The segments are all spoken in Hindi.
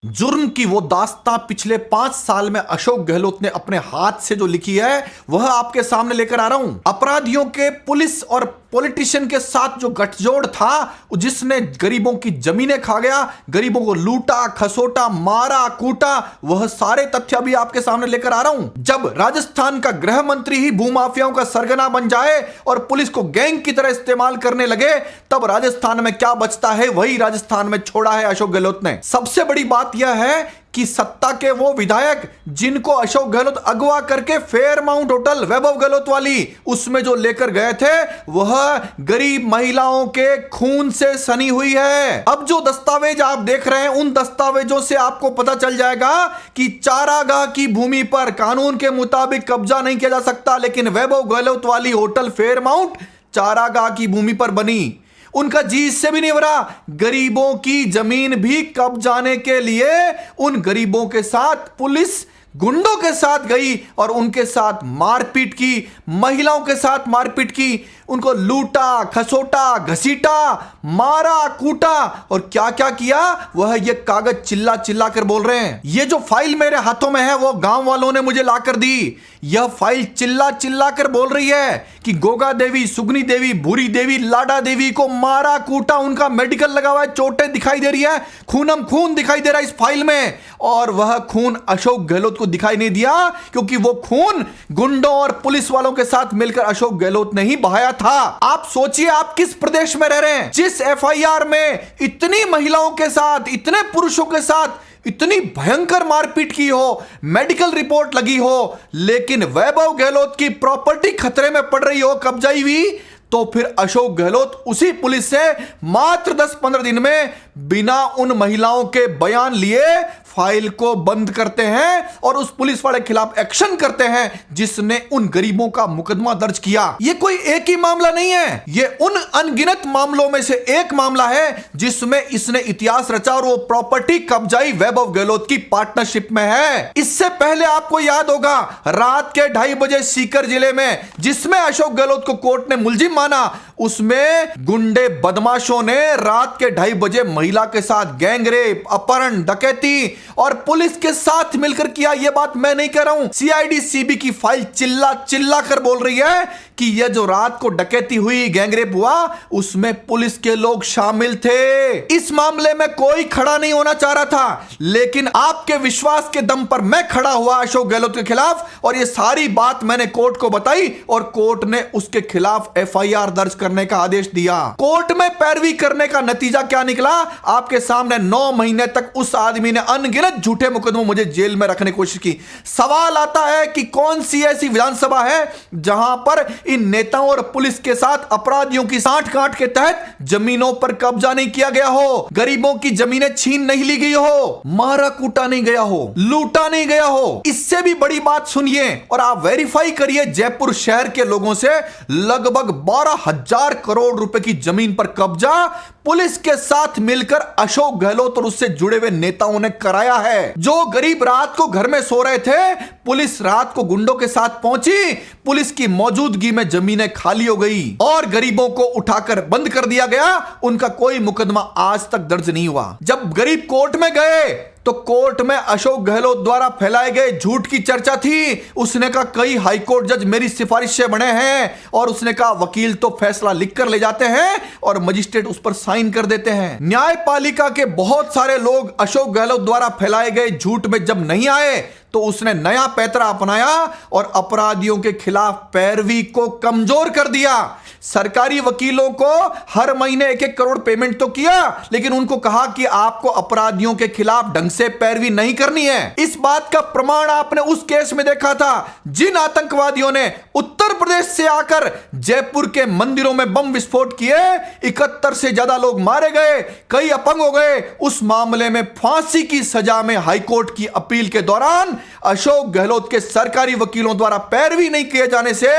जुर्म की वो दास्तां पिछले 5 साल में अशोक गहलोत ने अपने हाथ से जो लिखी है वह आपके सामने लेकर आ रहा हूं। अपराधियों के पुलिस और पॉलिटिशियन के साथ जो गठजोड़ था, जिसने गरीबों की जमीनें खा गया, गरीबों को लूटा खसोटा मारा कूटा, वह सारे तथ्य अभी आपके सामने लेकर आ रहा हूं। जब राजस्थान का गृह मंत्री ही भूमाफियाओं का सरगना बन जाए और पुलिस को गैंग की तरह इस्तेमाल करने लगे, तब राजस्थान में क्या बचता है वही राजस्थान में छोड़ा है अशोक गहलोत ने। सबसे बड़ी बात यह है कि सत्ता के वो विधायक जिनको अशोक गहलोत अगवा करके फेयरमाउंट होटल वैभव गहलोत वाली उसमें जो लेकर गए थे, वह गरीब महिलाओं के खून से सनी हुई है। अब जो दस्तावेज आप देख रहे हैं, उन दस्तावेजों से आपको पता चल जाएगा कि चारागाह की भूमि पर कानून के मुताबिक कब्जा नहीं किया जा सकता, लेकिन वैभव गहलोत वाली होटल फेयरमाउंट चारागाह की भूमि पर बनी। उनका जी इससे भी नहीं भरा, गरीबों की जमीन भी कब्जाने के लिए उन गरीबों के साथ पुलिस गुंडों के साथ गई और उनके साथ मारपीट की, महिलाओं के साथ मारपीट की, उनको लूटा खसोटा घसीटा मारा कूटा और क्या क्या किया वह ये कागज चिल्ला चिल्ला कर बोल रहे हैं। ये जो फाइल मेरे हाथों में है वो गांव वालों ने मुझे लाकर दी। यह फाइल चिल्ला चिल्ला कर बोल रही है कि गोगा देवी, सुगनी देवी, भूरी देवी, लाडा देवी को मारा कूटा, उनका मेडिकल लगा हुआ है, चोटें दिखाई दे रही है, खूनम खून दिखाई दे रहा है इस फाइल में। और वह खून अशोक गहलोत को दिखाई नहीं दिया क्योंकि वो खून गुंडों और पुलिस वालों के साथ मिलकर अशोक गहलोत ने ही बहाया था। आप सोचिए आप किस प्रदेश में रह रहे हैं जिस एफआईआर में इतनी महिलाओं के साथ, इतने पुरुषों के साथ इतनी भयंकर मारपीट की हो, मेडिकल रिपोर्ट लगी हो, लेकिन वैभव गहलोत की प्रॉपर्टी खतरे में पड़ रही हो, कब्जाई हुई, तो फिर अशोक गहलोत उसी पुलिस से मात्र 10-15 दिन में बिना उन महिलाओं के बयान लिए फाइल को बंद करते हैं और उस पुलिस वाले के खिलाफ एक्शन करते हैं जिसने उन गरीबों का मुकदमा दर्ज किया। यह कोई एक ही मामला नहीं है, यह उन अनगिनत मामलों में से एक मामला है जिसमें इसने इतिहास रचा और वो प्रॉपर्टी कब्जाई वैभव गहलोत की पार्टनरशिप में है। इससे पहले आपको याद होगा रात के 2:30 बजे सीकर जिले में जिसमें अशोक गहलोत को कोर्ट ने मुलजिम माना, उसमें गुंडे बदमाशों ने रात के 2:30 बजे महिला के साथ गैंगरेप, अपहरण, डकैती और पुलिस के साथ मिलकर किया। यह बात मैं नहीं कह रहा हूं, सीआईडी सीबी की फाइल चिल्ला चिल्ला कर बोल रही है कि यह जो रात को डकैती हुई, गैंगरेप हुआ, उसमें पुलिस के लोग शामिल थे। इस मामले में कोई खड़ा नहीं होना चाह रहा था, लेकिन आपके विश्वास के दम पर मैं खड़ा हुआ अशोक गहलोत के खिलाफ और यह सारी बात मैंने कोर्ट को बताई और कोर्ट ने उसके खिलाफ एफआईआर दर्ज करने का आदेश दिया। कोर्ट में पैरवी करने का नतीजा क्या निकला आपके सामने। 9 महीने तक उस आदमी ने अनगिनत झूठे मुकदमों मुझे जेल में रखने की कोशिश की। सवाल आता है कि कौन सी ऐसी विधानसभा है जहां पर इन नेताओं और पुलिस के साथ अपराधियों की सांठ-गांठ के तहत जमीनों पर कब्जा नहीं किया गया हो, गरीबों की जमीनें छीन नहीं ली गई हो, मारा कूटा नहीं गया हो, लूटा नहीं गया हो। इससे भी बड़ी बात सुनिए और आप वेरीफाई करिए, जयपुर शहर के लोगों से लगभग 12,000 करोड़ रुपए की जमीन पर कब्जा पुलिस के साथ मिलकर अशोक गहलोत और उससे जुड़े हुए नेताओं ने कराया है। जो गरीब रात को घर में सो रहे थे, पुलिस रात को गुंडों के साथ पहुंची, पुलिस की मौजूदगी में जमीनें खाली हो गई और गरीबों को उठाकर बंद कर दिया गया। उनका कोई मुकदमा आज तक दर्ज नहीं हुआ। जब गरीब कोर्ट में गए तो कोर्ट में अशोक गहलोत द्वारा फैलाए गए झूठ की चर्चा थी। उसने कहा कई हाईकोर्ट जज मेरी सिफारिश से बने हैं और उसने कहा वकील तो फैसला लिखकर ले जाते हैं और मजिस्ट्रेट उस पर साइन कर देते हैं। न्यायपालिका के बहुत सारे लोग अशोक गहलोत द्वारा फैलाए गए झूठ में जब नहीं आए तो उसने नया पैतरा अपनाया और अपराधियों के खिलाफ पैरवी को कमजोर कर दिया। सरकारी वकीलों को हर महीने 1-1 करोड़ पेमेंट तो किया, लेकिन उनको कहा कि आपको अपराधियों के खिलाफ ढंग से पैरवी नहीं करनी है। इस बात का प्रमाण आपने उस केस में देखा था जिन आतंकवादियों ने उत्तर प्रदेश से आकर जयपुर के मंदिरों में बम विस्फोट किए, 71 से ज्यादा लोग मारे गए, कई अपंग हो गए। उस मामले में फांसी की सजा में हाईकोर्ट की अपील के दौरान अशोक गहलोत के सरकारी वकीलों द्वारा पैरवी नहीं किए जाने से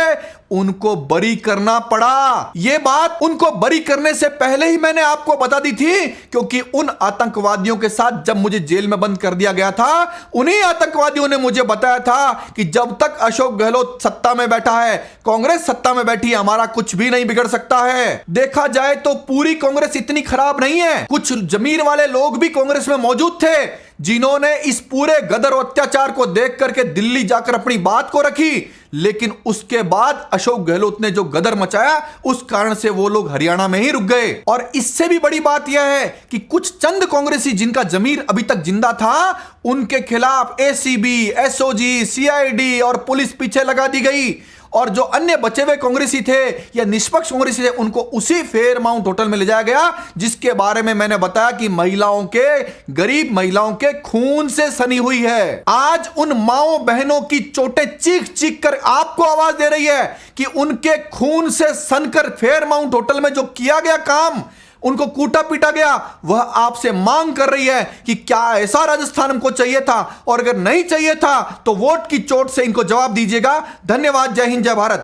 उनको बरी करना पड़ा। यह बात उनको बरी करने से पहले ही मैंने आपको बता दी थी, क्योंकि उन आतंकवादियों के साथ जब मुझे जेल में बंद कर दिया गया था, उन्हीं आतंकवादियों ने मुझे बताया था कि जब तक अशोक गहलोत सत्ता में बैठा है, कांग्रेस सत्ता में बैठी है, हमारा कुछ भी नहीं बिगड़ सकता है। देखा जाए तो पूरी कांग्रेस इतनी खराब नहीं है, कुछ जमीर वाले लोग भी कांग्रेस में मौजूद थे जिन्होंने इस पूरे गदर और अत्याचार को देख करके दिल्ली जाकर अपनी बात को रखी, लेकिन उसके बाद अशोक गहलोत ने जो गदर मचाया उस कारण से वो लोग हरियाणा में ही रुक गए। और इससे भी बड़ी बात यह है कि कुछ चंद कांग्रेसी जिनका जमीर अभी तक जिंदा था, उनके खिलाफ एसीबी, एसओजी, सीआईडी और पुलिस पीछे लगा दी गई। और जो अन्य बचे हुए कांग्रेसी थे या निष्पक्ष कांग्रेसी थे, उनको उसी फेयरमाउंट होटल में ले जाया गया जिसके बारे में मैंने बताया कि महिलाओं के, गरीब महिलाओं के खून से सनी हुई है। आज उन माओ बहनों की चोटें चीख चीख कर आपको आवाज दे रही है कि उनके खून से सनकर फेयरमाउंट होटल में जो किया गया काम, उनको कूटा पीटा गया, वह आपसे मांग कर रही है कि क्या ऐसा राजस्थान हमको चाहिए था, और अगर नहीं चाहिए था तो वोट की चोट से इनको जवाब दीजिएगा। धन्यवाद। जय हिंद, जय भारत।